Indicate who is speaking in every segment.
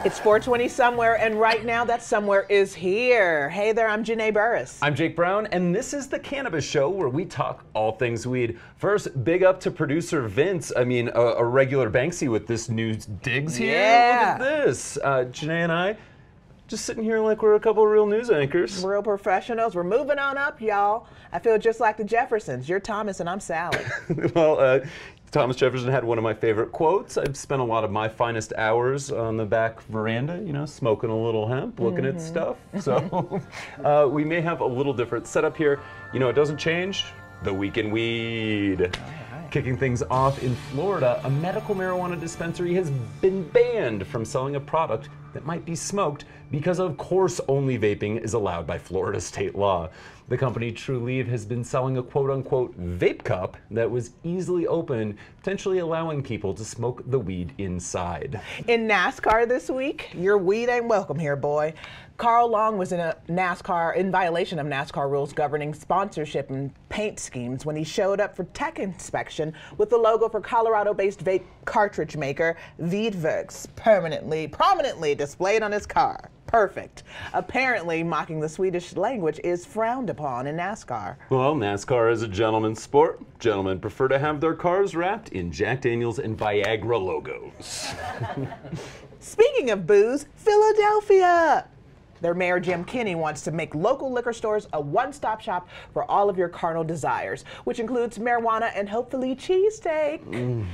Speaker 1: It's 4:20 somewhere, and right now that somewhere is here. Hey there, I'm Janae Burris.
Speaker 2: I'm Jake Brown, and this is the Cannabis Show, where we talk all things weed. First, big up to producer Vince. I mean, a regular Banksy with this new digs here.
Speaker 1: Yeah.
Speaker 2: Look at this. Janae and I just sitting here like we're a couple of real news anchors.
Speaker 1: Real professionals. We're moving on up, y'all. I feel just like the Jeffersons. You're Thomas and I'm Sally.
Speaker 2: Well, Thomas Jefferson had one of my favorite quotes. I've spent a lot of my finest hours on the back veranda, you know, smoking a little hemp, looking at stuff. So we may have a little different setup here. You know, it doesn't change. The Week in Weed. Kicking things off in Florida, a medical marijuana dispensary has been banned from selling a product that might be smoked because, of course, only vaping is allowed by Florida state law. The company True Leave has been selling a quote-unquote vape cup that was easily opened, potentially allowing people to smoke the weed inside.
Speaker 1: In NASCAR this week, your weed ain't welcome here, boy. Carl Long was in violation of NASCAR rules governing sponsorship and paint schemes when he showed up for tech inspection with the logo for Colorado-based vape cartridge maker Veedworks prominently displayed on his car. Perfect. Apparently, mocking the Swedish language is frowned upon in NASCAR.
Speaker 2: Well, NASCAR is a gentleman's sport. Gentlemen prefer to have their cars wrapped in Jack Daniels and Viagra logos.
Speaker 1: Speaking of booze, Philadelphia! Their mayor, Jim Kenney, wants to make local liquor stores a one-stop shop for all of your carnal desires, which includes marijuana and hopefully cheesesteak.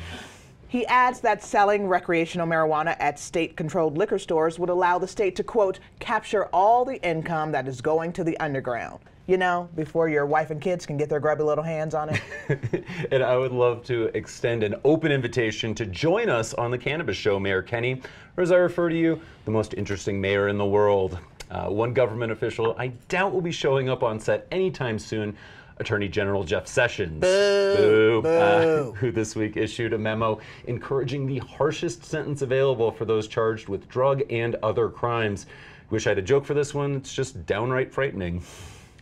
Speaker 1: He adds that selling recreational marijuana at state-controlled liquor stores would allow the state to, quote, capture all the income that is going to the underground. You know, before your wife and kids can get their grubby little hands on it.
Speaker 2: And I would love to extend an open invitation to join us on the Cannabis Show, Mayor Kenney, or as I refer to you, the most interesting mayor in the world. One government official I doubt will be showing up on set anytime soon, Attorney General Jeff Sessions, who this week issued a memo encouraging the harshest sentence available for those charged with drug and other crimes. Wish I had a joke for this one. It's just downright frightening.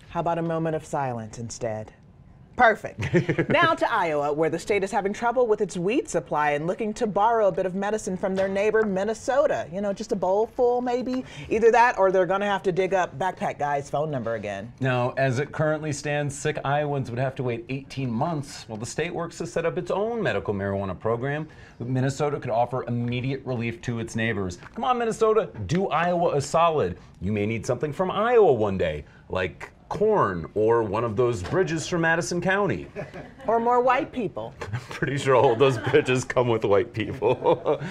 Speaker 1: How about a moment of silence instead? Perfect. Now to Iowa, where the state is having trouble with its weed supply and looking to borrow a bit of medicine from their neighbor, Minnesota. You know, just a bowl full, maybe. Either that or they're going to have to dig up Backpack Guy's phone number again.
Speaker 2: Now, as it currently stands, sick Iowans would have to wait 18 months while the state works to set up its own medical marijuana program. Minnesota could offer immediate relief to its neighbors. Come on, Minnesota, do Iowa a solid. You may need something from Iowa one day, like corn or one of those bridges from Madison County.
Speaker 1: Or more white people.
Speaker 2: I'm pretty sure all those bridges come with white people.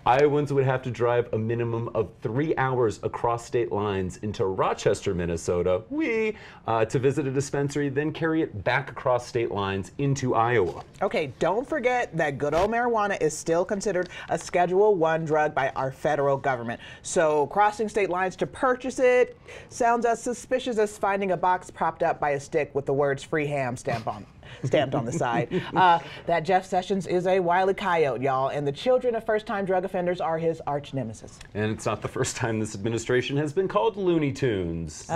Speaker 2: Iowans would have to drive a minimum of 3 hours across state lines into Rochester, Minnesota, to visit a dispensary, then carry it back across state lines into Iowa.
Speaker 1: Okay, don't forget that good old marijuana is still considered a Schedule I drug by our federal government. So crossing state lines to purchase it sounds as suspicious as finding a box propped up by a stick with the words "free ham" stamped on the side. That Jeff Sessions is a wily coyote, y'all, and the children of first-time drug offenders are his arch nemesis.
Speaker 2: And it's not the first time this administration has been called Looney Tunes.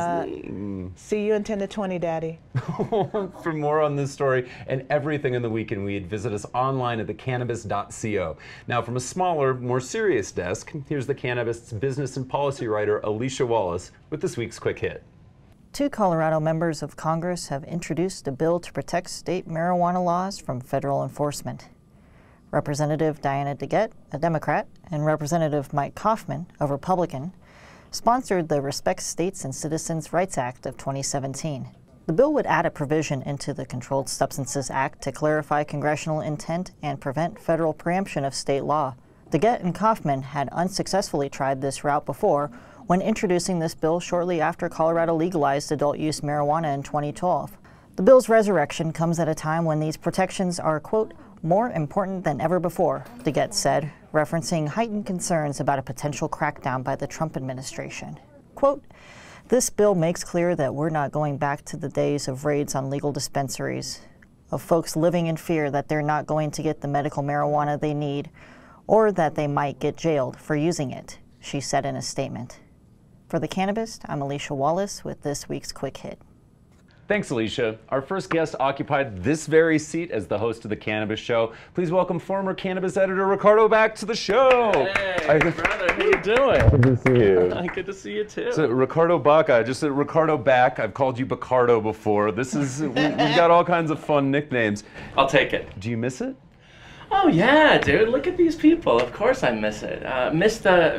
Speaker 1: See you in 10 to 20, Daddy.
Speaker 2: For more on this story and everything in the Week in Weed, visit us online at thecannabist.co. Now, from a smaller, more serious desk, here's the Cannabist's business and policy writer, Alicia Wallace, with this week's Quick Hit.
Speaker 3: 2 Colorado members of Congress have introduced a bill to protect state marijuana laws from federal enforcement. Representative Diana DeGette, a Democrat, and Representative Mike Kaufman, a Republican, sponsored the Respect States and Citizens' Rights Act of 2017. The bill would add a provision into the Controlled Substances Act to clarify congressional intent and prevent federal preemption of state law. DeGette and Kaufman had unsuccessfully tried this route before when introducing this bill shortly after Colorado legalized adult-use marijuana in 2012. The bill's resurrection comes at a time when these protections are, quote, more important than ever before, DeGette said, referencing heightened concerns about a potential crackdown by the Trump administration. Quote, this bill makes clear that we're not going back to the days of raids on legal dispensaries, of folks living in fear that they're not going to get the medical marijuana they need, or that they might get jailed for using it, she said in a statement. For The Cannabist, I'm Alicia Wallace with this week's Quick Hit.
Speaker 2: Thanks, Alicia. Our first guest occupied this very seat as the host of the Cannabis Show. Please welcome former Cannabis editor Ricardo Bach to the show.
Speaker 4: Hey, brother, how you doing?
Speaker 2: Good to see you.
Speaker 4: Good to see you too.
Speaker 2: So Ricardo Bach, I just said Ricardo Bach. I've called you Bacardo before. This is we've got all kinds of fun nicknames.
Speaker 4: I'll take it.
Speaker 2: Do you miss it?
Speaker 4: Oh yeah, dude! Look at these people. Of course I miss it. Miss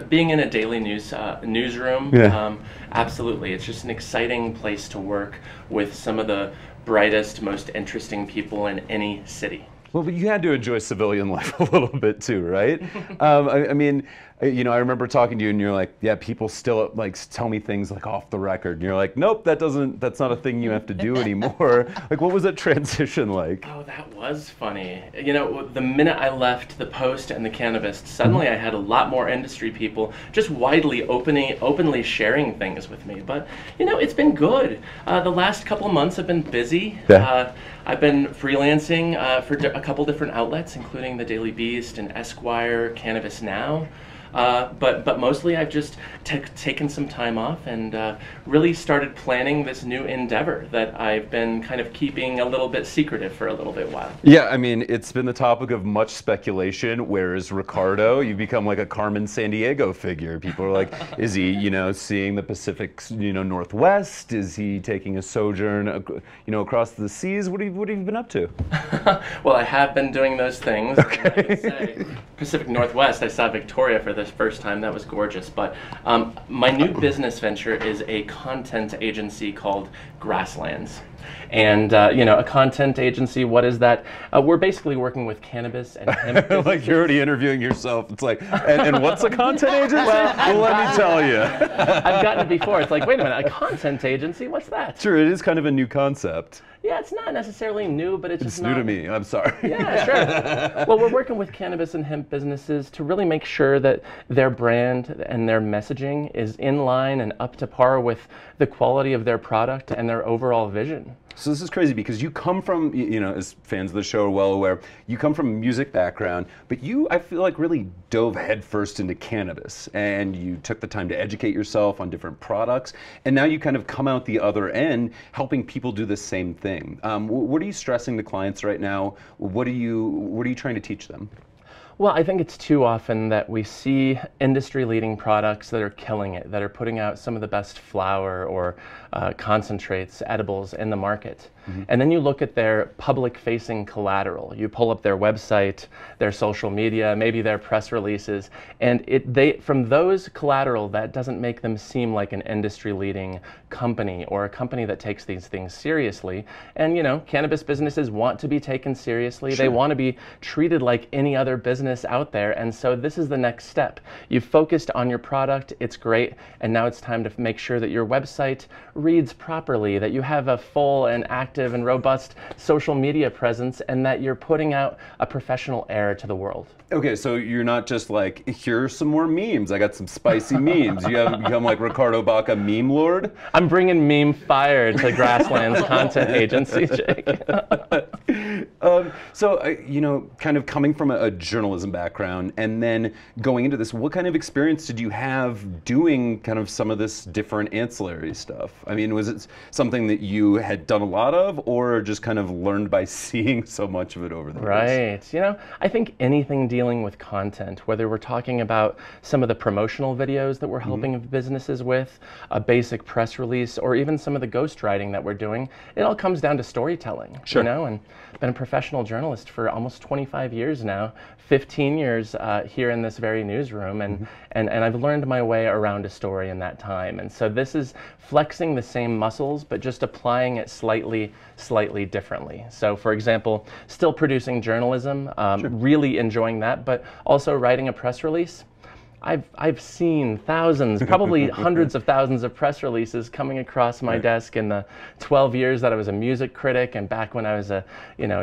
Speaker 4: being in a daily newsroom.
Speaker 2: Yeah.
Speaker 4: Absolutely, it's just an exciting place to work with some of the brightest, most interesting people in any city.
Speaker 2: Well, but you had to enjoy civilian life a little bit too, right? I mean, you know, I remember talking to you and you're like, yeah, people still like tell me things like off the record. And you're like, nope, that's not a thing you have to do anymore. Like, what was that transition like?
Speaker 4: Oh, that was funny. You know, the minute I left the Post and the Cannabist, suddenly I had a lot more industry people just openly sharing things with me. But, you know, it's been good. The last couple of months have been busy.
Speaker 2: Yeah.
Speaker 4: I've been freelancing for a couple different outlets, including the Daily Beast and Esquire, Cannabis Now. But mostly I've just taken some time off and really started planning this new endeavor that I've been kind of keeping a little bit secretive for a little bit while.
Speaker 2: Yeah, I mean, it's been the topic of much speculation. Whereas Ricardo, you've become like a Carmen Sandiego figure. People are like, is he, you know, seeing the Pacific, you know, Northwest? Is he taking a sojourn, you know, across the seas? What have you been up to?
Speaker 4: Well, I have been doing those things.
Speaker 2: Okay.
Speaker 4: I would say Pacific Northwest, I saw Victoria for the first time. That was gorgeous. But my new business venture is a content agency called Grasslands. And, you know, a content agency, what is that? We're basically working with cannabis and hemp.
Speaker 2: Like you're already interviewing yourself. It's like, and what's a content agency? Well, let me tell you.
Speaker 4: I've gotten it before. It's like, wait a minute, a content agency? What's that?
Speaker 2: Sure, it is kind of a new concept.
Speaker 4: Yeah, it's not necessarily new, but it's just
Speaker 2: new to me. I'm sorry.
Speaker 4: Yeah, sure. Well, we're working with cannabis and hemp businesses to really make sure that their brand and their messaging is in line and up to par with the quality of their product and their overall vision.
Speaker 2: So this is crazy because you come from, you know, as fans of the show are well aware, you come from a music background, but you, I feel like, really dove headfirst into cannabis, and you took the time to educate yourself on different products, and now you kind of come out the other end helping people do the same thing. What are you stressing to clients right now? What are you trying to teach them?
Speaker 4: Well, I think it's too often that we see industry-leading products that are killing it, that are putting out some of the best flower or concentrates, edibles in the market. Mm-hmm. And then you look at their public-facing collateral. You pull up their website, their social media, maybe their press releases, and from those collateral, that doesn't make them seem like an industry-leading company or a company that takes these things seriously. And, you know, cannabis businesses want to be taken seriously. Sure. They want to be treated like any other business out there, and so this is the next step. You've focused on your product, it's great, and now it's time to make sure that your website reads properly, that you have a full and active and robust social media presence, and that you're putting out a professional air to the world.
Speaker 2: Okay, so you're not just like, here's some more memes, I got some spicy memes. You haven't become like Ricardo Bach, a meme lord?
Speaker 4: I'm bringing meme fire to Grasslands content agency, Jake.
Speaker 2: So, you know, kind of coming from a journalism background and then going into this, what kind of experience did you have doing kind of some of this different ancillary stuff? I mean, was it something that you had done a lot of, or just kind of learned by seeing so much of it over the years?
Speaker 4: Right. You know, I think anything dealing with content, whether we're talking about some of the promotional videos that we're helping businesses with, a basic press release, or even some of the ghostwriting that we're doing, it all comes down to storytelling.
Speaker 2: Sure.
Speaker 4: You know, and I've been a professional journalist for almost 25 years now, 15 years here in this very newsroom, and I've learned my way around a story in that time. And so this is flexing the same muscles, but just applying it slightly differently. So for example, still producing journalism, really enjoying that, but also writing a press release. I've seen thousands, probably hundreds of thousands of press releases coming across my desk in the 12 years that I was a music critic, and back when I was a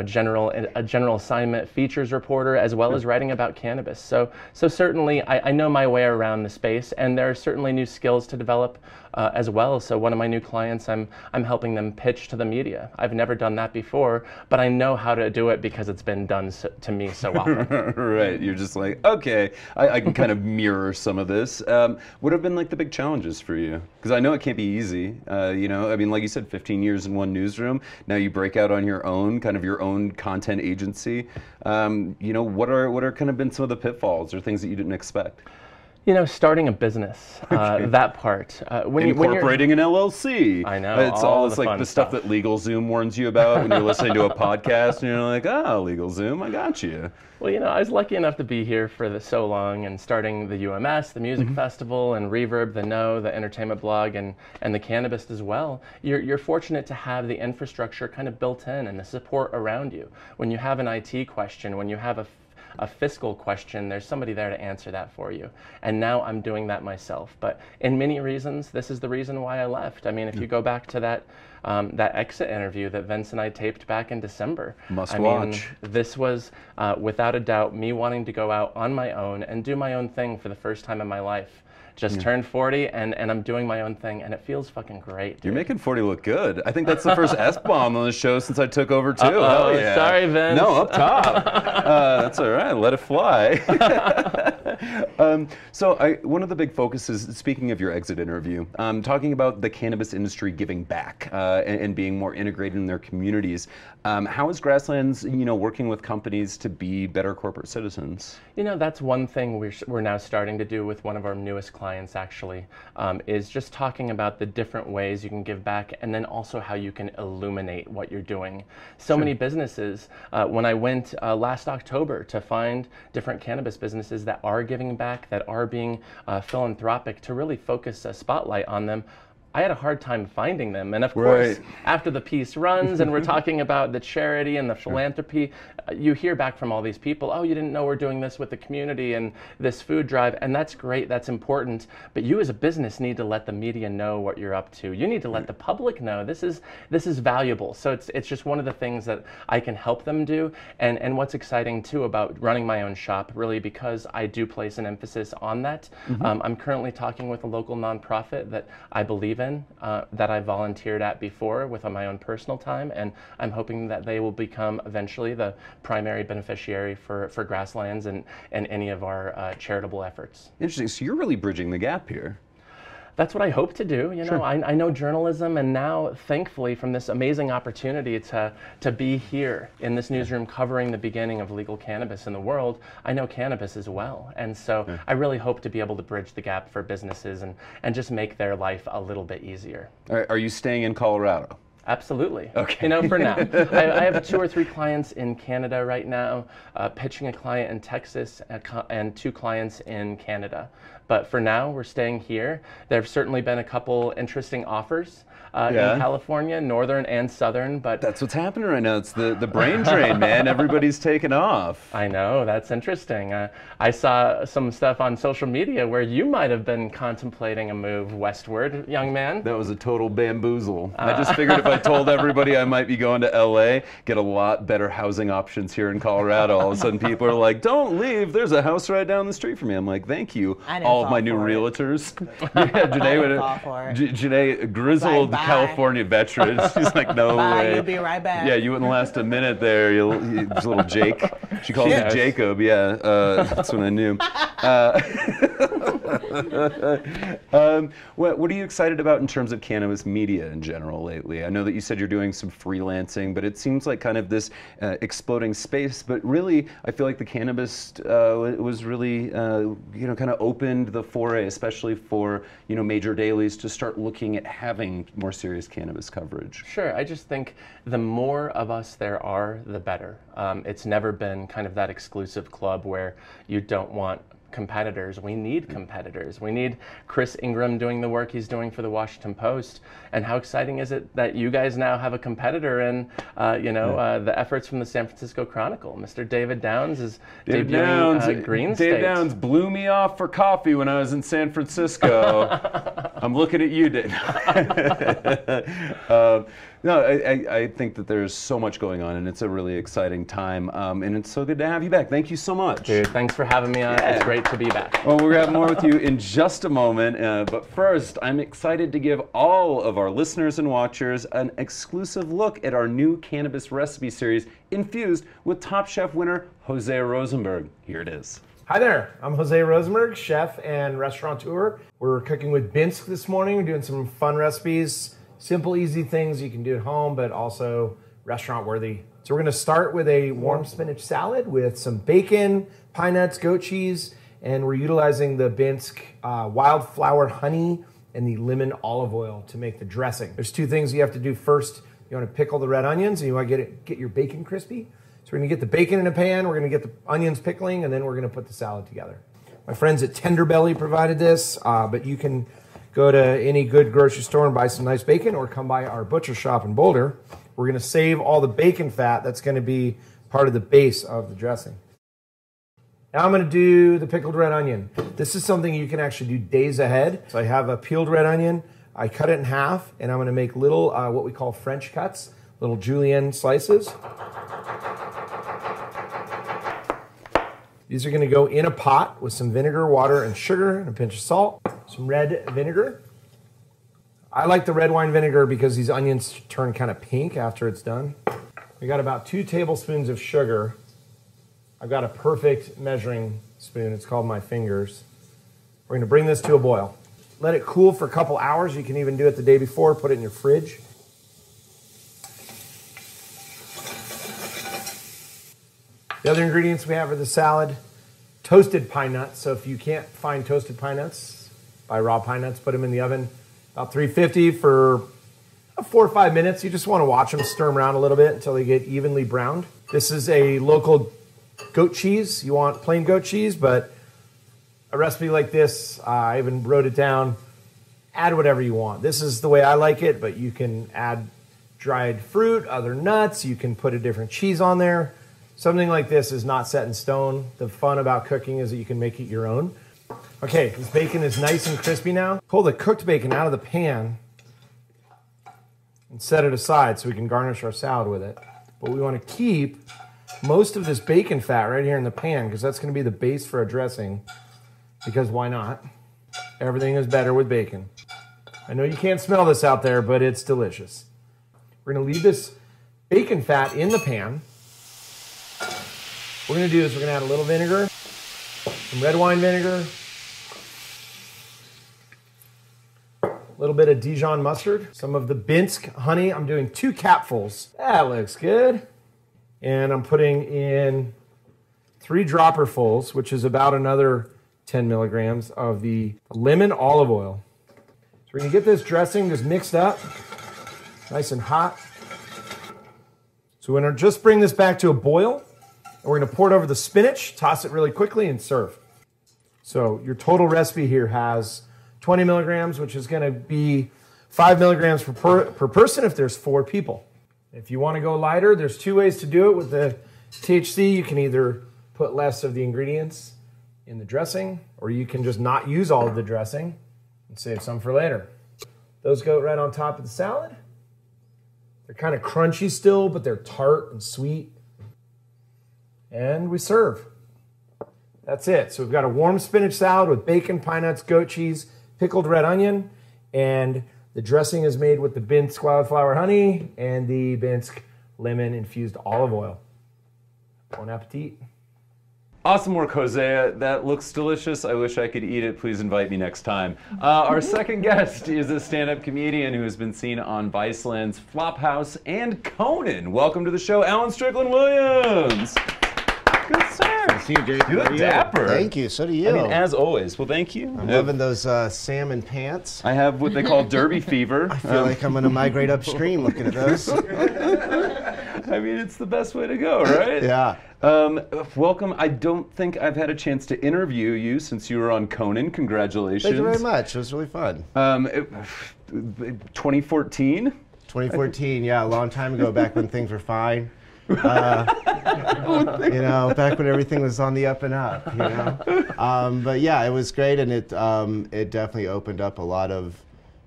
Speaker 4: general assignment features reporter, as well as writing about cannabis. So certainly I know my way around the space, and there are certainly new skills to develop as well. So one of my new clients, I'm helping them pitch to the media. I've never done that before, but I know how to do it because it's been done to me so often.
Speaker 2: Right, you're just like, okay, I can kind of mirror mirror some of this. What have been like the big challenges for you? Because I know it can't be easy. You know, I mean, like you said, 15 years in one newsroom. Now you break out on your own, kind of your own content agency. You know, what are kind of been some of the pitfalls or things that you didn't expect?
Speaker 4: You know, starting a business, that part.
Speaker 2: Incorporating an LLC.
Speaker 4: I know.
Speaker 2: It's all it's like the stuff that LegalZoom warns you about when you're listening to a podcast, and you're like, oh, LegalZoom, I got you.
Speaker 4: Well, you know, I was lucky enough to be here for so long, and starting the UMS, the music festival, and Reverb, the No, the entertainment blog, and the Cannabist as well. You're fortunate to have the infrastructure kind of built in and the support around you. When you have an IT question, when you have a fiscal question, there's somebody there to answer that for you. And now I'm doing that myself. But in many reasons, this is the reason why I left. I mean, if you go back to that exit interview that Vince and I taped back in December.
Speaker 2: Must watch.
Speaker 4: This was, without a doubt, me wanting to go out on my own and do my own thing for the first time in my life. Just turned 40 and I'm doing my own thing and it feels fucking great, dude.
Speaker 2: You're making 40 look good. I think that's the first S-bomb on the show since I took over too.
Speaker 4: Oh,
Speaker 2: yeah.
Speaker 4: Sorry, Vince.
Speaker 2: No, up top. That's all right. Let it fly. So one of the big focuses, speaking of your exit interview, talking about the cannabis industry giving back and being more integrated in their communities. How is Grasslands, you know, working with companies to be better corporate citizens? You
Speaker 4: know, that's one thing we're now starting to do with one of our newest clients, actually, is just talking about the different ways you can give back and then also how you can illuminate what you're doing. So many businesses, when I went last October to find different cannabis businesses that are giving back, that are being philanthropic, to really focus a spotlight on them, I had a hard time finding them. And of course, after the piece runs and we're talking about the charity and the philanthropy, you hear back from all these people, oh, you didn't know we're doing this with the community and this food drive. And that's great, that's important. But you as a business need to let the media know what you're up to. You need to let the public know this is valuable. So it's just one of the things that I can help them do. And what's exciting too about running my own shop, really, because I do place an emphasis on that. I'm currently talking with a local nonprofit that I believe in, that I volunteered at before with my own personal time, and I'm hoping that they will become eventually the primary beneficiary for Grasslands and any of our charitable efforts.
Speaker 2: Interesting. So you're really bridging the gap here.
Speaker 4: That's what I hope to do. You know, I know journalism, and now, thankfully, from this amazing opportunity to be here in this newsroom covering the beginning of legal cannabis in the world, I know cannabis as well. And so I really hope to be able to bridge the gap for businesses and just make their life a little bit easier.
Speaker 2: Are you staying in Colorado?
Speaker 4: Absolutely.
Speaker 2: Okay.
Speaker 4: You know, for now. I have 2 or 3 clients in Canada right now, pitching a client in Texas and 2 clients in Canada. But for now, we're staying here. There have certainly been a couple interesting offers in California, northern and southern, but
Speaker 2: that's what's happening right now. It's the brain drain, man. Everybody's taking off.
Speaker 4: I know, that's interesting. I saw some stuff on social media where you might have been contemplating a move westward, young man.
Speaker 2: That was a total bamboozle. I just figured if I told everybody I might be going to LA, get a lot better housing options here in Colorado. All of a sudden people are like, don't leave, there's a house right down the street from me. I'm like, thank you, all of my new realtors. Janae, grizzled California veteran. She's like, no way.
Speaker 1: You'll be right back.
Speaker 2: Yeah, you wouldn't last a minute there. There's a little Jake. She calls me Jacob. Yeah, that's what I knew. What are you excited about in terms of cannabis media in general lately? I know that you said you're doing some freelancing, but it seems like kind of this exploding space. But really, I feel like the Cannabist was really, you know, kind of opened the foray, especially for, you know, major dailies to start looking at having more serious cannabis coverage.
Speaker 4: Sure, I just think the more of us there are, the better. It's never been kind of that exclusive club where you don't want competitors. We need competitors. We need Chris Ingram doing the work he's doing for the Washington Post. And how exciting is it that you guys now have a competitor in, the efforts from the San Francisco Chronicle. Mr. David Downs is debuting Green State.
Speaker 2: Dave Downs blew me off for coffee when I was in San Francisco. I'm looking at you, Dave. No, I think that there's so much going on, and it's a really exciting time, and it's so good to have you back. Thank you so much.
Speaker 4: Dude, thanks for having me on. It's great to be back.
Speaker 2: Well, we're going to have more with you in just a moment, but first, I'm excited to give all of our listeners and watchers an exclusive look at our new cannabis recipe series infused with Top Chef winner Jose Rosenberg. Here it is.
Speaker 5: Hi there, I'm Jose Rosenberg, chef and restaurateur. We're cooking with Binsk this morning. We're doing some fun recipes, simple, easy things you can do at home, but also restaurant worthy. So we're gonna start with a warm spinach salad with some bacon, pine nuts, goat cheese, and we're utilizing the Binsk wildflower honey and the lemon olive oil to make the dressing. There's two things you have to do first. You wanna pickle the red onions and you wanna get your bacon crispy. So we're gonna get the bacon in a pan, we're gonna get the onions pickling, and then we're gonna put the salad together. My friends at Tender Belly provided this, but you can go to any good grocery store and buy some nice bacon or come by our butcher shop in Boulder. We're gonna save all the bacon fat that's gonna be part of the base of the dressing. Now I'm gonna do the pickled red onion. This is something you can actually do days ahead. So I have a peeled red onion, I cut it in half, and I'm gonna make little, what we call French cuts, little julienne slices. These are gonna go in a pot with some vinegar, water, and sugar, and a pinch of salt, some red vinegar. I like the red wine vinegar because these onions turn kind of pink after it's done. We got about 2 tablespoons of sugar. I've got a perfect measuring spoon. It's called my fingers. We're gonna bring this to a boil. Let it cool for a couple hours. You can even do it the day before, put it in your fridge. The other ingredients we have for the salad, toasted pine nuts. So if you can't find toasted pine nuts, buy raw pine nuts, put them in the oven. About 350 for 4 or 5 minutes. You just want to watch them, stir them around a little bit until they get evenly browned. This is a local goat cheese. You want plain goat cheese, but a recipe like this, I even wrote it down. Add whatever you want. This is the way I like it, but you can add dried fruit, other nuts. You can put a different cheese on there. Something like this is not set in stone. The fun about cooking is that you can make it your own. Okay, this bacon is nice and crispy now. Pull the cooked bacon out of the pan and set it aside so we can garnish our salad with it. But we want to keep most of this bacon fat right here in the pan because that's going to be the base for our dressing. Because why not? Everything is better with bacon. I know you can't smell this out there, but it's delicious. We're going to leave this bacon fat in the pan. What we're going to do is we're going to add a little vinegar, some red wine vinegar, a little bit of Dijon mustard, some of the Binsk honey. I'm doing 2 capfuls. That looks good. And I'm putting in 3 dropperfuls, which is about another 10 milligrams of the lemon olive oil. So we're going to get this dressing just mixed up, nice and hot. So we're going to just bring this back to a boil. And we're going to pour it over the spinach, toss it really quickly, and serve. So your total recipe here has 20 milligrams, which is going to be 5 milligrams per person if there's 4 people. If you want to go lighter, there's 2 ways to do it with the THC. You can either put less of the ingredients in the dressing, or you can just not use all of the dressing and save some for later. Those go right on top of the salad. They're kind of crunchy still, but they're tart and sweet. And we serve. That's it. So we've got a warm spinach salad with bacon, pine nuts, goat cheese, pickled red onion, and the dressing is made with the Binsk wildflower honey and the Binsk lemon infused olive oil. Bon appetit.
Speaker 2: Awesome work, Jose. That looks delicious. I wish I could eat it. Please invite me next time. Our second guest is a stand-up comedian who has been seen on Viceland's Flophouse and Conan. Welcome to the show, Alan Strickland Williams. Good sir.
Speaker 6: I see you, Jake.
Speaker 2: You look dapper.
Speaker 6: Thank you. So do you.
Speaker 2: I mean, as always. Well, thank you.
Speaker 6: I'm loving those salmon pants.
Speaker 2: I have what they call derby fever.
Speaker 6: I feel like I'm going to migrate upstream looking at those.
Speaker 2: I mean, it's the best way to go, right?
Speaker 6: Yeah.
Speaker 2: Welcome. I don't think I've had a chance to interview you since you were on Conan. Congratulations.
Speaker 6: Thank you very much. It was really fun.
Speaker 2: 2014?
Speaker 6: 2014, yeah, a long time ago, back when things were fine. You know, back when everything was on the up and up, you know. But yeah, it was great, and it definitely opened up a lot of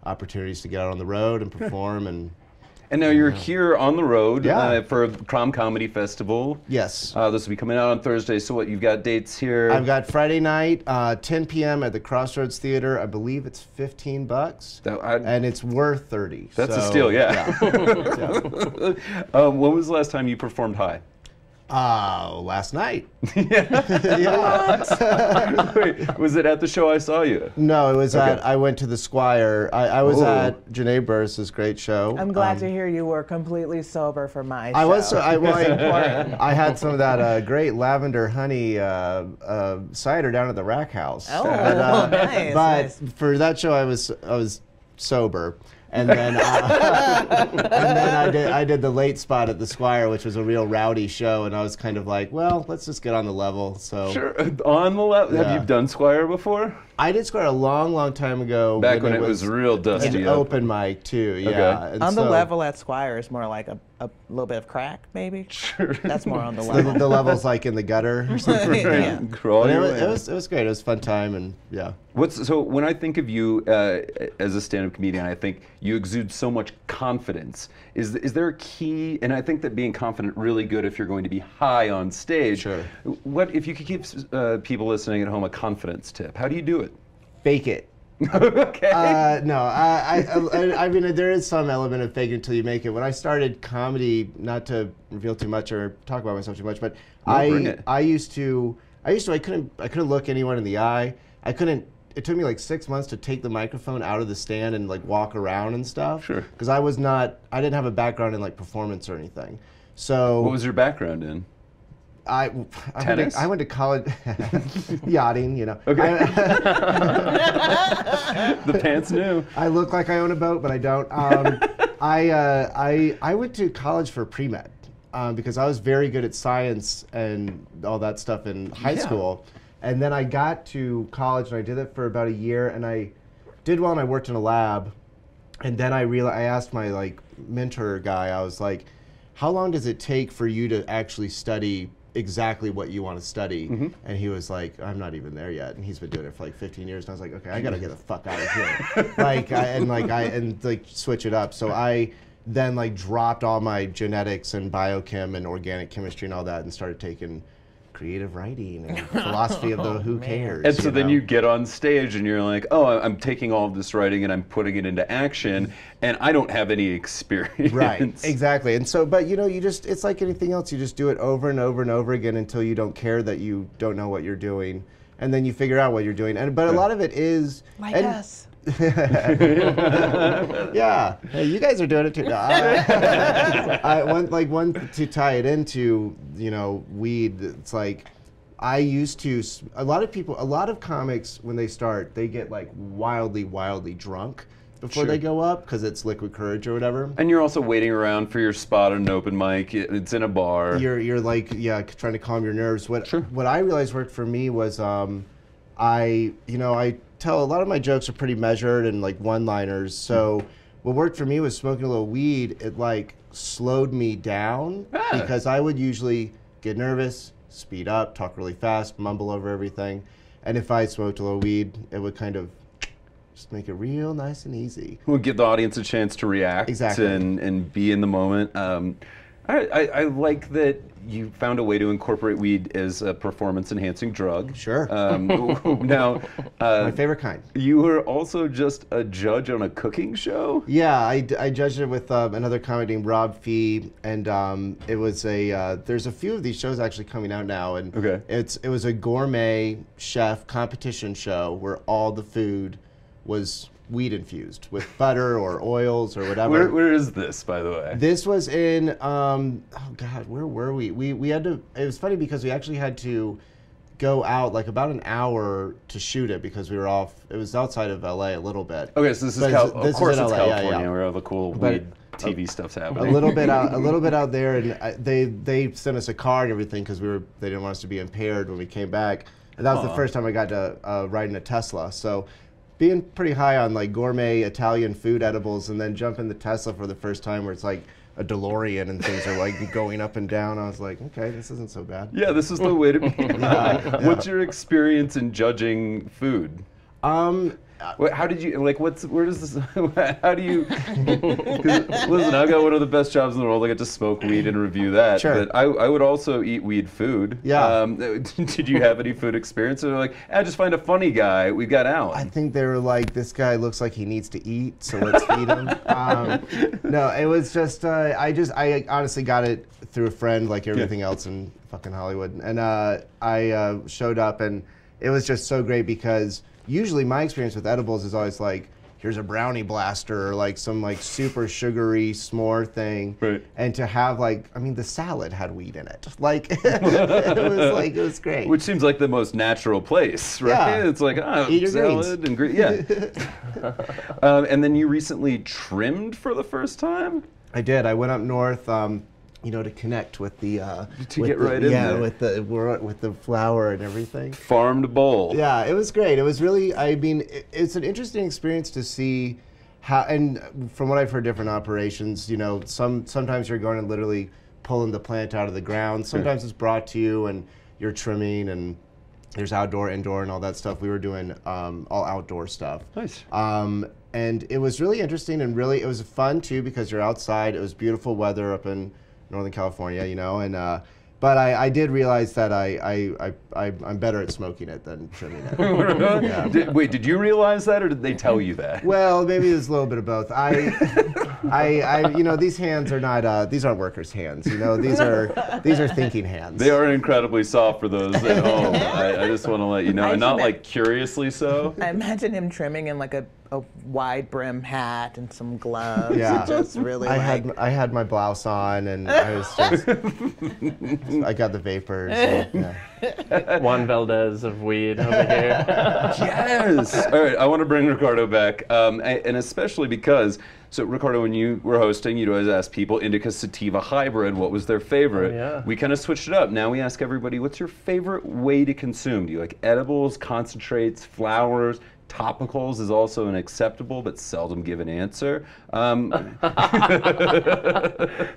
Speaker 6: opportunities to get out on the road and perform.
Speaker 2: And now you're here on the road
Speaker 6: Yeah.
Speaker 2: For a Crom Comedy Festival.
Speaker 6: Yes.
Speaker 2: This will be coming out on Thursday. So what, you've got dates here?
Speaker 6: I've got Friday night, 10 p.m. at the Crossroads Theater. I believe it's $15, and it's worth 30.
Speaker 2: That's a steal, yeah.
Speaker 6: Yeah.
Speaker 2: When was the last time you performed high?
Speaker 6: Last night.
Speaker 2: Yeah. Wait, was it at the show I saw you?
Speaker 6: No, it was
Speaker 2: Okay.
Speaker 6: I went to the Squire. I was
Speaker 2: Ooh.
Speaker 6: at Janae Burris's great show.
Speaker 1: I'm glad to hear you were completely sober for my show.
Speaker 6: I was.
Speaker 1: Important.
Speaker 6: I had some of that great lavender honey cider down at the Rack House.
Speaker 1: Oh, nice.
Speaker 6: But
Speaker 1: Nice.
Speaker 6: for that show, I was sober. And then, I did the late spot at the Squire, which was a real rowdy show, and I was kind of like, well, let's just get on the level. So
Speaker 2: Sure. On the level.
Speaker 6: Yeah.
Speaker 2: Have you done Squire before?
Speaker 6: I did Squire a long, long time ago.
Speaker 2: Back when it was real dusty.
Speaker 6: an open mic too. Yeah.
Speaker 2: Okay.
Speaker 6: And
Speaker 1: On the
Speaker 6: so
Speaker 1: level at Squire is more like a little bit of crack, maybe.
Speaker 2: Sure.
Speaker 1: That's more on the
Speaker 6: The,
Speaker 1: level.
Speaker 6: the level's like in the gutter or something.
Speaker 1: Yeah.
Speaker 2: Crawl
Speaker 6: But
Speaker 2: your way.
Speaker 6: it was great. It was a fun time, and yeah.
Speaker 2: So when I think of you as a stand-up comedian, I think you exude so much confidence. Is there a key? And I think that being confident really good if you're going to be high on stage.
Speaker 6: Sure.
Speaker 2: What if you could give people listening at home a confidence tip? How do you do it?
Speaker 6: Fake it.
Speaker 2: Okay.
Speaker 6: No, I mean, there is some element of fake until you make it. When I started comedy, not to reveal too much or talk about myself too much, but
Speaker 2: bring it.
Speaker 6: I couldn't look anyone in the eye. It took me like 6 months to take the microphone out of the stand and like walk around and stuff.
Speaker 2: Sure.
Speaker 6: Because I didn't have a background in like performance or anything. So
Speaker 2: What was your background in? Tennis?
Speaker 6: I went to college, yachting, you know.
Speaker 2: Okay. The pants knew.
Speaker 6: I look like I own a boat, but I don't. I went to college for pre-med because I was very good at science and all that stuff in high school. And then I got to college and I did it for about a year, and I did well and I worked in a lab. And then I asked my like mentor guy, I was like, how long does it take for you to actually study exactly what you want to study? And he was like, I'm not even there yet, and he's been doing it for like 15 years. And I was like, okay, I gotta get the fuck out of here. and switch it up. So I then like dropped all my genetics and biochem and organic chemistry and all that and started taking creative writing and philosophy of the who cares.
Speaker 2: And so then
Speaker 6: know?
Speaker 2: you get on stage and you're like, oh, I'm taking all of this writing and I'm putting it into action, and I don't have any experience.
Speaker 6: Right, exactly. And so, but you know, it's like anything else. You just do it over and over and over again until you don't care that you don't know what you're doing. And then you figure out what you're doing. But a lot of it is...
Speaker 1: Like us.
Speaker 6: Yeah. Hey, you guys are doing it too. No, one to tie it into, you know, weed, it's like, a lot of comics, when they start, they get like wildly, wildly drunk before they go up because it's liquid courage or whatever.
Speaker 2: And you're also waiting around for your spot at an open mic. It's in a bar.
Speaker 6: You're like, trying to calm your nerves. What I realized worked for me was I tell a lot of my jokes are pretty measured and like one-liners. So what worked for me was smoking a little weed. It like slowed me down because I would usually get nervous, speed up, talk really fast, mumble over everything. And if I smoked a little weed, it would kind of just make it real nice and easy.
Speaker 2: We'll give the audience a chance to react and be in the moment. I like that you found a way to incorporate weed as a performance-enhancing drug.
Speaker 6: Sure.
Speaker 2: Now,
Speaker 6: My favorite kind.
Speaker 2: you were also just a judge on a cooking show?
Speaker 6: Yeah, I judged it with another comic named Rob Fee, and it was there's a few of these shows actually coming out now, and it was a gourmet chef competition show where all the food was weed infused with butter or oils or whatever.
Speaker 2: Where is this, by the way?
Speaker 6: This was in, oh God, where were we? We had to, it was funny because we actually had to go out like about an hour to shoot it because we were off, it was outside of LA a little bit.
Speaker 2: Okay, so this is,
Speaker 6: But
Speaker 2: of course
Speaker 6: in
Speaker 2: it's
Speaker 6: LA,
Speaker 2: California where all the cool weed TV stuff's happening.
Speaker 6: A little bit out there, and they sent us a car and everything because they didn't want us to be impaired when we came back. And that was the first time I got to ride in a Tesla. So being pretty high on like gourmet Italian food edibles and then jump in the Tesla for the first time where it's like a DeLorean and things are like going up and down, I was like, okay, this isn't so bad.
Speaker 2: Yeah, this is the way to be. What's your experience in judging food? How did you, like, where does this, how do you, 'cause, listen, I've got one of the best jobs in the world. I get to smoke weed and review that.
Speaker 6: Sure.
Speaker 2: But I would also eat weed food.
Speaker 6: Yeah.
Speaker 2: Did you have any food experience? Or they're like, just find a funny guy. We've got Alan.
Speaker 6: I think they were like, this guy looks like he needs to eat, so let's feed him. No, it was just, I honestly got it through a friend, like everything else in fucking Hollywood. And I showed up, and it was just so great because usually my experience with edibles is always like, here's a brownie blaster or like some like super sugary s'more thing.
Speaker 2: Right.
Speaker 6: And to have like, I mean, the salad had weed in it. Like, it was great.
Speaker 2: Which seems like the most natural place, right?
Speaker 6: Yeah.
Speaker 2: It's like,
Speaker 6: Eat your
Speaker 2: salad and yeah. And then you recently trimmed for the first time?
Speaker 6: I did. I went up north, to connect with the
Speaker 2: get right in there.
Speaker 6: with the flower and everything.
Speaker 2: Farmed bowl.
Speaker 6: Yeah, it was great. It was really, I mean, it's an interesting experience to see how, and from what I've heard, different operations, sometimes you're going and literally pulling the plant out of the ground. Sometimes it's brought to you and you're trimming, and there's outdoor, indoor, and all that stuff. We were doing all outdoor stuff.
Speaker 2: Nice.
Speaker 6: And it was really interesting, and really, it was fun too because you're outside. It was beautiful weather up in Northern California, and but I did realize that I'm better at smoking it than trimming it. Yeah.
Speaker 2: Did you realize that, or did they tell you that?
Speaker 6: Well, maybe it was a little bit of both. These hands are not, these aren't workers' hands. These are thinking hands.
Speaker 2: They are incredibly soft for those at home. I just want to let you know, and not like curiously so.
Speaker 1: I imagine him trimming in like a wide brim hat and some gloves.
Speaker 6: Yeah,
Speaker 1: just really.
Speaker 6: I had my blouse on, and I was just. I got the vapors. Yeah.
Speaker 4: Juan Valdez of weed over here.
Speaker 2: Yes. All right, I want to bring Ricardo back, and especially because. So, Ricardo, when you were hosting, you'd always ask people, indica sativa hybrid, what was their favorite?
Speaker 4: Oh, yeah.
Speaker 2: We kind of switched it up. Now we ask everybody, what's your favorite way to consume? Do you like edibles, concentrates, flowers? Topicals is also an acceptable but seldom given answer.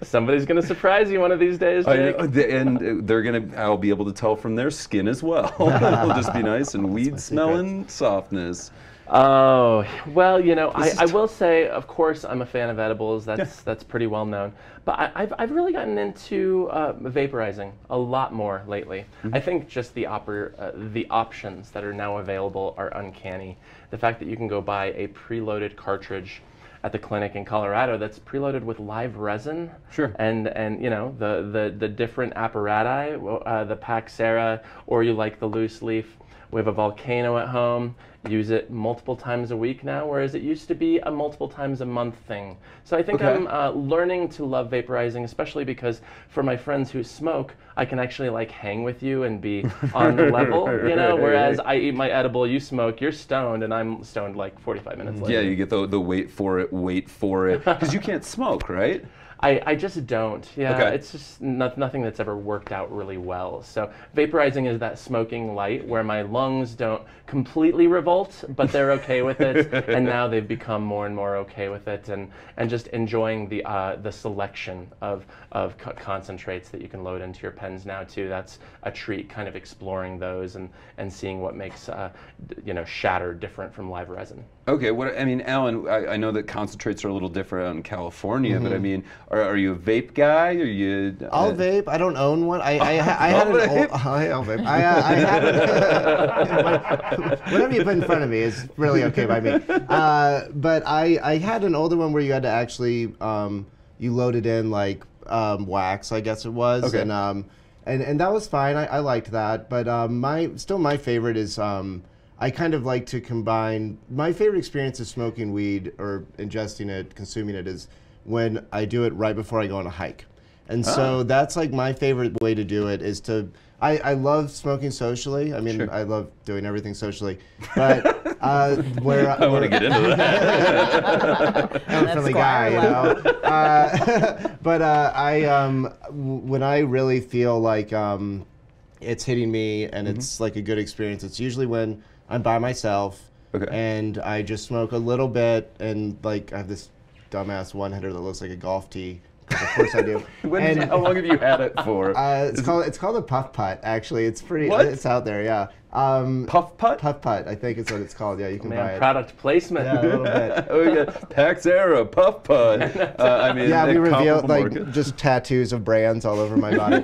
Speaker 4: Somebody's going to surprise you one of these days, Jake.
Speaker 2: And I'll be able to tell from their skin as well. It'll just be nice and weed smelling softness.
Speaker 4: Oh, well, I will say, of course, I'm a fan of edibles. That's pretty well known. But I've really gotten into vaporizing a lot more lately. I think just the options that are now available are uncanny. The fact that you can go buy a preloaded cartridge at the clinic in Colorado that's preloaded with live resin.
Speaker 2: Sure.
Speaker 4: And the different apparati, the Paxera, or you like the loose leaf. We have a Volcano at home. Use it multiple times a week now, whereas it used to be a multiple times a month thing. So I think I'm learning to love vaporizing, especially because for my friends who smoke, I can actually like hang with you and be on the level, whereas I eat my edible, you smoke, you're stoned, and I'm stoned like 45 minutes later.
Speaker 2: Yeah, you get the wait for it, because you can't smoke, right?
Speaker 4: I just don't. Yeah,
Speaker 2: Okay.
Speaker 4: It's just nothing that's ever worked out really well. So vaporizing is that smoking light where my lungs don't completely revolt, but they're okay with it, and now they've become more and more okay with it, and just enjoying the selection of concentrates that you can load into your pens now too. That's a treat, kind of exploring those and seeing what makes shatter different from live resin.
Speaker 2: Okay, Alan, I know that concentrates are a little different out in California, but I mean, are you a vape guy? Are you?
Speaker 6: I'll vape. I don't own one. I had an old. I'll vape. I had whatever you put in front of me is really okay by me. But I had an older one where you had to actually you loaded in like wax, I guess it was,
Speaker 2: okay.
Speaker 6: And that was fine. I liked that. But my favorite is. I kind of like to combine, my favorite experience of smoking weed or ingesting it, consuming it, is when I do it right before I go on a hike. And so that's like my favorite way to do it is to, I love smoking socially. I mean, sure. I love doing everything socially. But where
Speaker 2: I want to get into that.
Speaker 6: I'm a friendly guy, when I really feel like it's hitting me and it's like a good experience, it's usually when I'm by myself and I just smoke a little bit, and like I have this dumbass one-hitter that looks like a golf tee. Of course I do.
Speaker 2: How long have you had it for?
Speaker 6: It's called a puff putt. Actually, it's pretty.
Speaker 2: What?
Speaker 6: It's out there, yeah.
Speaker 2: Puff Putt?
Speaker 6: Puff Putt, I think is what it's called. Yeah, you can buy
Speaker 4: Man,
Speaker 6: it.
Speaker 4: product placement.
Speaker 6: Yeah, a little bit.
Speaker 2: Oh, we got Pax Era, Puff Putt. I mean,
Speaker 6: Yeah, we revealed like
Speaker 2: market.
Speaker 6: just tattoos of brands all over my body.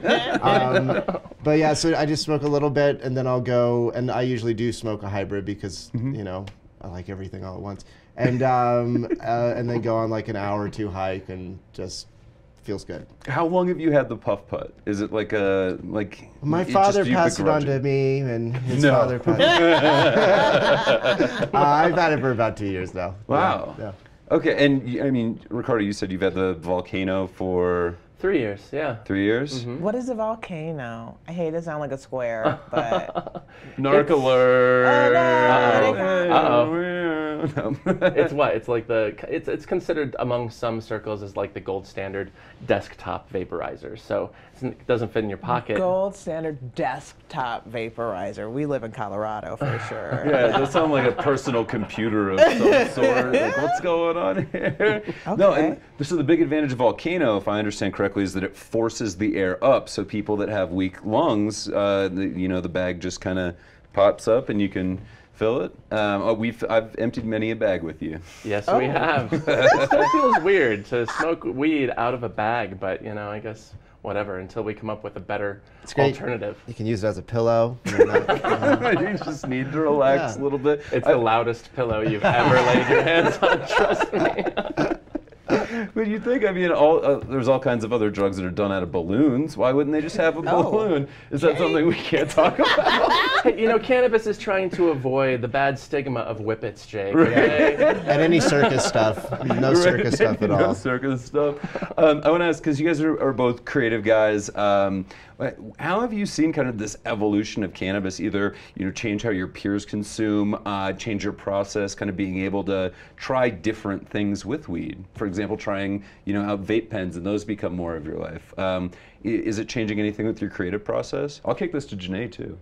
Speaker 6: But yeah, so I just smoke a little bit, and then I'll go, and I usually do smoke a hybrid because you know I like everything all at once, and then go on like an hour or two hike, and just feels good.
Speaker 2: How long have you had the Puff Putt? Is it like a
Speaker 6: My
Speaker 2: it
Speaker 6: father
Speaker 2: just you
Speaker 6: passed it on
Speaker 2: begrudge
Speaker 6: to me, and his
Speaker 2: No.
Speaker 6: father passed it. I've had it for about 2 years now.
Speaker 2: Wow.
Speaker 6: Yeah.
Speaker 2: Okay, and I mean, Ricardo, you said you've had the Volcano for
Speaker 4: 3 years, yeah.
Speaker 2: 3 years?
Speaker 1: What is a volcano? I hate it. Sound like a square, but
Speaker 2: Narc alert.
Speaker 4: Uh-oh. It's what? It's like it's considered among some circles as like the gold standard desktop vaporizer. So it doesn't fit in your pocket.
Speaker 1: gold standard desktop vaporizer. We live in Colorado for sure.
Speaker 2: Yeah, it does sound like a personal computer of some sort. Like, what's going on here? No, and so the big advantage of Volcano, if I understand correctly, is that it forces the air up. So people that have weak lungs, the bag just kind of pops up and you can fill it. I've emptied many a bag with you.
Speaker 4: Yes, we have. It still feels weird to smoke weed out of a bag, but I guess whatever until we come up with a better alternative.
Speaker 6: You can use it as a pillow.
Speaker 2: You just need to relax a little bit.
Speaker 4: It's the loudest pillow you've ever laid your hands on, trust me.
Speaker 2: But you think, I mean, there's all kinds of other drugs that are done out of balloons. Why wouldn't they just have a balloon? Is that something we can't talk about?
Speaker 4: Hey, cannabis is trying to avoid the bad stigma of whippets, Jake.
Speaker 2: Right.
Speaker 4: Okay?
Speaker 6: And any circus stuff. No circus stuff at all.
Speaker 2: No circus stuff. I want to ask, because you guys are both creative guys, how have you seen kind of this evolution of cannabis, either change how your peers consume, change your process, kind of being able to try different things with weed? For example, trying out vape pens, and those become more of your life. Is it changing anything with your creative process? I'll kick this to Janae too.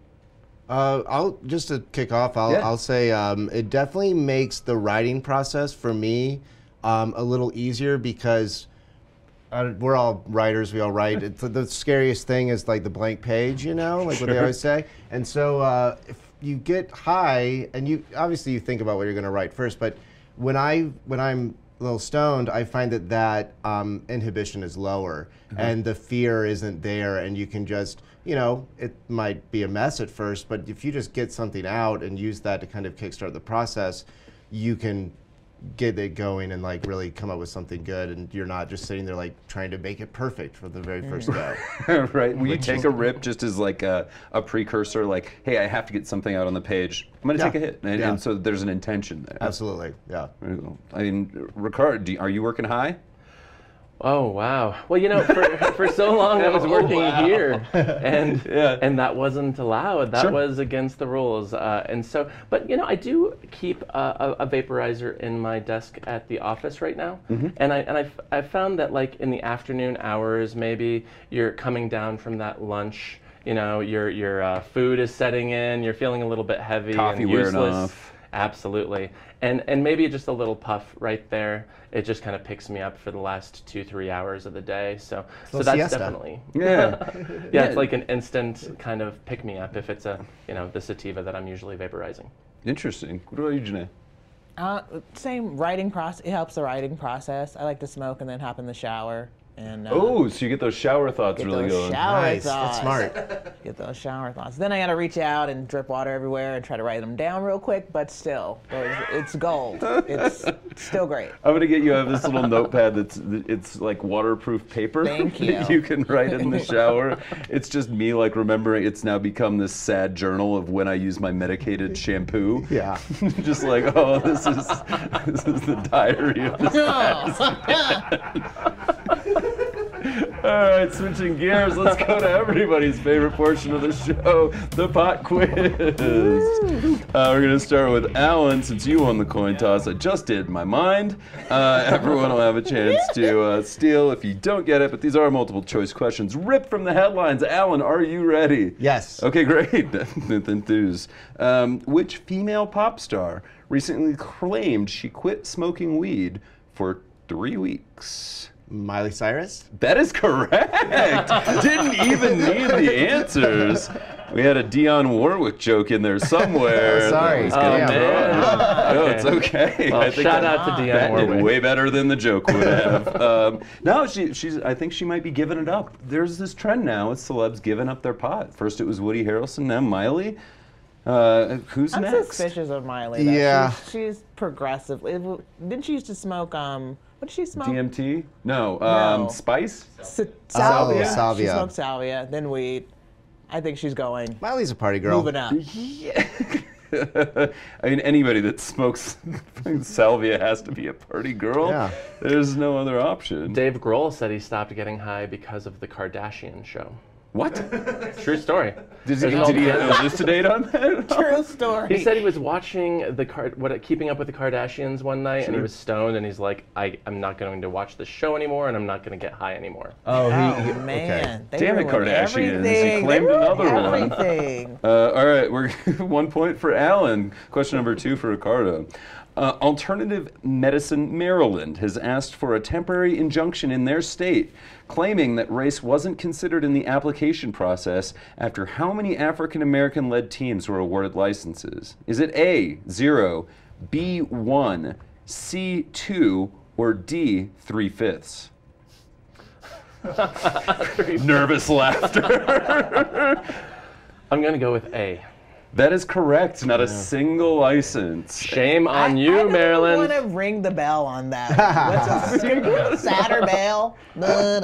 Speaker 6: I'll just to kick off. I'll say it definitely makes the writing process for me a little easier because we're all writers. We all write. The scariest thing is like the blank page, like what they always say. And so if you get high, and you think about what you're going to write first, but when I'm a little stoned, I find that inhibition is lower, and the fear isn't there, and you can just, it might be a mess at first, but if you just get something out and use that to kind of kickstart the process, you can get it going and like really come up with something good, and you're not just sitting there like trying to make it perfect for the very first go.
Speaker 2: Right. Will you take a rip just as like a precursor, like, hey, I have to get something out on the page. I'm going to take a hit. And so there's an intention there.
Speaker 6: Absolutely. Yeah.
Speaker 2: I mean, Ricardo, are you working high?
Speaker 4: Oh wow! Well, for so long I was working here, and that wasn't allowed. That was against the rules. And so, but I do keep a vaporizer in my desk at the office right now, and I found that like in the afternoon hours, maybe you're coming down from that lunch. Your food is setting in. You're feeling a little bit heavy
Speaker 2: Coffee
Speaker 4: and
Speaker 2: wearing
Speaker 4: useless.
Speaker 2: off.
Speaker 4: Absolutely. And maybe just a little puff right there. It just kind of picks me up for the last 2-3 hours of the day. So that's
Speaker 6: siesta.
Speaker 4: definitely.
Speaker 2: Yeah.
Speaker 4: It's like an instant kind of pick me up if it's the sativa that I'm usually vaporizing.
Speaker 2: Interesting. What about you, Janae?
Speaker 1: Same writing process. It helps the writing process. I like to smoke and then hop in the shower. And,
Speaker 2: so you get those shower thoughts really going.
Speaker 6: Nice. That's smart.
Speaker 1: Get those shower thoughts. Then I got to reach out and drip water everywhere and try to write them down real quick, but still, it's gold. It's still great.
Speaker 2: I'm gonna get you this little notepad it's like waterproof paper.
Speaker 1: Thank you.
Speaker 2: You can write in the shower. It's just me like remembering. It's now become this sad journal of when I use my medicated shampoo.
Speaker 6: Yeah.
Speaker 2: Just like, oh, this is the diary of this All right, switching gears, let's go to everybody's favorite portion of the show, the pot quiz. We're going to start with Alan, since you won the coin toss. I just did in my mind. Everyone will have a chance to steal if you don't get it, but these are multiple choice questions. Ripped from the headlines. Alan, are you ready?
Speaker 6: Yes.
Speaker 2: Okay, great. Enthused. Which female pop star recently claimed she quit smoking weed for 3 weeks?
Speaker 6: Miley Cyrus?
Speaker 2: That is correct. Didn't even need the answers. We had a Dionne Warwick joke in there somewhere.
Speaker 6: Oh, sorry.
Speaker 2: That was getting
Speaker 6: Man.
Speaker 2: thrown. No, it's okay.
Speaker 4: Well,
Speaker 2: I think
Speaker 4: shout out to Dionne
Speaker 2: that did
Speaker 4: Warwick.
Speaker 2: way better than the joke would have. No, she's. I think she might be giving it up. There's this trend now with celebs giving up their pot. First it was Woody Harrelson, now Miley. Who's
Speaker 1: I'm
Speaker 2: next?
Speaker 1: suspicious of Miley. Though.
Speaker 6: Yeah.
Speaker 1: She's progressive. Didn't she used to smoke? What did she smoke?
Speaker 2: DMT? No.
Speaker 1: No.
Speaker 2: Spice?
Speaker 1: Salvia.
Speaker 6: Salvia.
Speaker 1: She smoked salvia, then weed. I think she's going.
Speaker 6: Miley's a party girl.
Speaker 1: Moving up.
Speaker 2: Yeah. I mean, anybody that smokes salvia has to be a party girl.
Speaker 6: Yeah.
Speaker 2: There's no other option.
Speaker 4: Dave Grohl said he stopped getting high because of the Kardashian show.
Speaker 2: What?
Speaker 4: True story.
Speaker 2: Did he elucidate on that?
Speaker 1: True story.
Speaker 4: He said he was watching Keeping Up with the Kardashians one night, and he was stoned, and he's like, I'm not going to watch the show anymore, and I'm not going to get high anymore.
Speaker 6: Oh,
Speaker 1: Man. They
Speaker 2: Damn it,
Speaker 1: ruined
Speaker 2: Kardashians.
Speaker 1: everything.
Speaker 2: He claimed
Speaker 1: They ruined
Speaker 2: another one.
Speaker 1: everything.
Speaker 2: All right, we're 1 point for Alan. Question number 2 for Ricardo. Alternative Medicine Maryland has asked for a temporary injunction in their state, claiming that race wasn't considered in the application process after how many African American-led teams were awarded licenses? Is it A, 0, B, 1, C, 2, or D, 3/5? Nervous laughter.
Speaker 4: I'm going to go with A.
Speaker 2: That is correct. Not a single license.
Speaker 4: Shame on
Speaker 1: I
Speaker 4: you,
Speaker 1: don't
Speaker 4: Maryland.
Speaker 1: want to ring the bell on that. What's a Saturn bell?
Speaker 2: Yeah,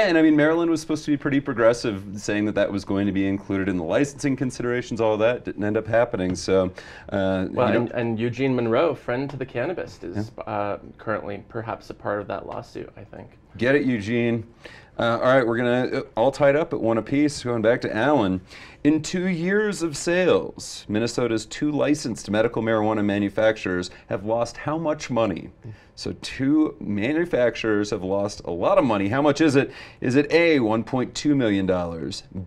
Speaker 2: and I mean, Maryland was supposed to be pretty progressive, saying that was going to be included in the licensing considerations. All of that didn't end up happening. So,
Speaker 4: and Eugene Monroe, friend to the Cannabist, is currently perhaps a part of that lawsuit, I think.
Speaker 2: Get it, Eugene. All right, we're going to all tied up at 1 apiece. Going back to Alan. In 2 years of sales, Minnesota's 2 licensed medical marijuana manufacturers have lost how much money? So 2 manufacturers have lost a lot of money. How much is it? Is it A, $1.2 million,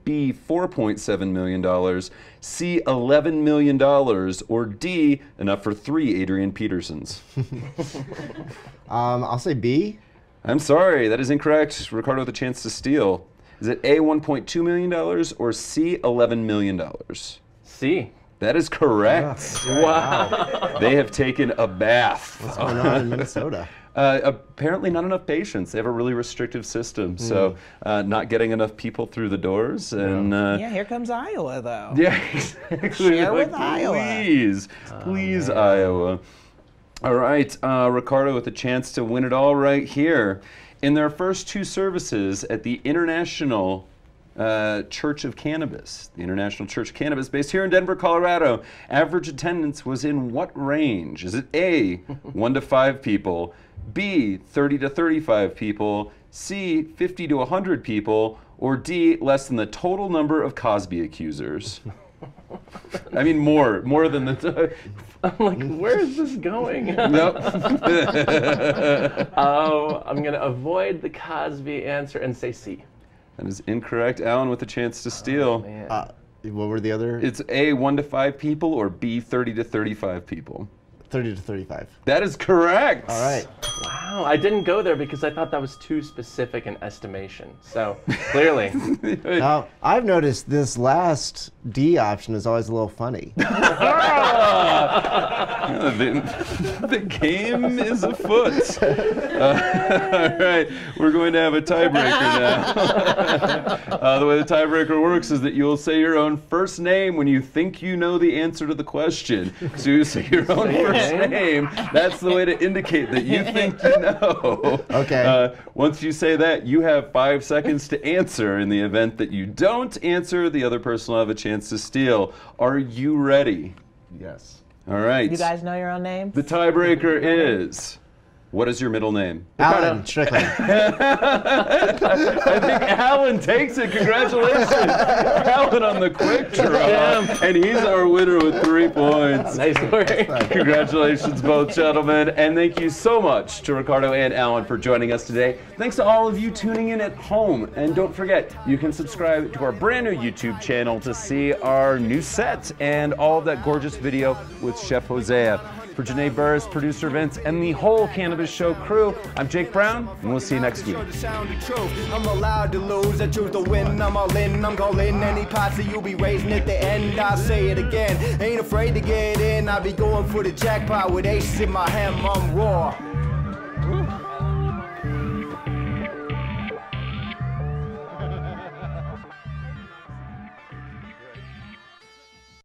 Speaker 2: B, $4.7 million, C, $11 million, or D, enough for 3 Adrian Petersons?
Speaker 6: I'll say B.
Speaker 2: I'm sorry, that is incorrect. Ricardo with a chance to steal. Is it A, $1.2 million, or C, $11 million?
Speaker 4: C.
Speaker 2: That is correct.
Speaker 4: Wow.
Speaker 2: They have taken a bath.
Speaker 6: What's going on in Minnesota?
Speaker 2: Apparently not enough patients. They have a really restrictive system, so not getting enough people through the doors. And
Speaker 1: Yeah, here comes Iowa, though.
Speaker 2: yeah, exactly.
Speaker 1: Share with Iowa.
Speaker 2: Please, Iowa. All right, Ricardo with a chance to win it all right here. In their first 2 services at the International Church of Cannabis, the International Church of Cannabis based here in Denver, Colorado, average attendance was in what range? Is it A, 1 to 5 people, B, 30 to 35 people, C, 50 to 100 people, or D, less than the total number of Cosby accusers? I mean, more than the.
Speaker 4: I'm like, where is this going?
Speaker 2: Nope.
Speaker 4: I'm going to avoid the Cosby answer and say C.
Speaker 2: That is incorrect. Alan with a chance to steal.
Speaker 6: What were the other?
Speaker 2: It's A, 1 to 5 people, or B, 30 to 35 people.
Speaker 6: 30 to 35.
Speaker 2: That is correct.
Speaker 6: All right.
Speaker 4: Wow, I didn't go there because I thought that was too specific an estimation. So, clearly.
Speaker 6: Now, I've noticed this last D option is always a little funny.
Speaker 2: The game is afoot. All right, we're going to have a tiebreaker now. The way the tiebreaker works is that you'll say your own first name when you think you know the answer to the question. So you say your own first name. That's the way to indicate that you think you know.
Speaker 6: Okay.
Speaker 2: Once you say that, you have 5 seconds to answer. In the event that you don't answer, the other person will have a chance to steal. Are you ready?
Speaker 6: Yes.
Speaker 2: All right.
Speaker 1: You guys know your own names?
Speaker 2: The tiebreaker is, what is your middle name?
Speaker 6: Alan Strickland.
Speaker 2: I think Alan takes it. Congratulations. Alan on the quick draw. And he's our winner with 3 points.
Speaker 4: Nice work.
Speaker 2: Congratulations, both gentlemen. And thank you so much to Ricardo and Alan for joining us today. Thanks to all of you tuning in at home. And don't forget, you can subscribe to our brand new YouTube channel to see our new set and all of that gorgeous video with Chef Hosea. For Janae Burris, producer Vince, and the whole Cannabis Show crew, I'm Jake Brown, and we'll see you next week.
Speaker 7: I'm allowed to lose, I choose to win, I'm all in, I'm calling any posse you'll be raising at the end, I'll say it again, ain't afraid to get in, I'll be going for the jackpot with aces in my hand, I'm raw.